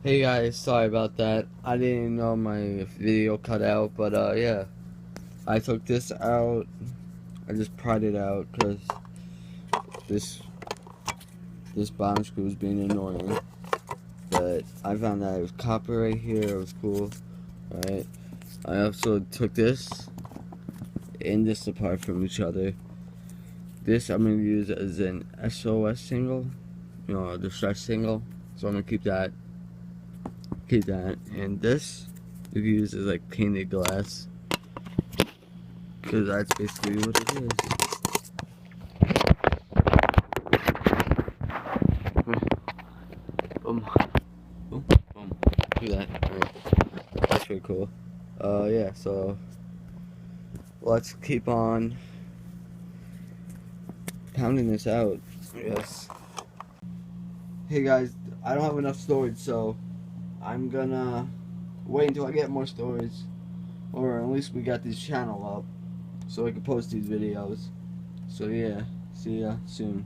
Hey guys, sorry about that. I didn't know my video cut out, but yeah. I took this out. I just pried it out because this this bottom screw was being annoying. But I found that it was copper right here. It was cool. Alright. I also took this and this apart from each other. This I'm gonna use as an SOS single, a distress single. So I'm gonna keep that. And this we use as like painted glass. Because that's basically what it is. Boom. Boom. Boom. Do that. Right. That's pretty cool. Yeah, so let's keep on pounding this out. Yes. Hey guys, I don't have enough storage, so I'm gonna wait until I get more storage. Or at least we got this channel up so I can post these videos. So yeah, see ya soon.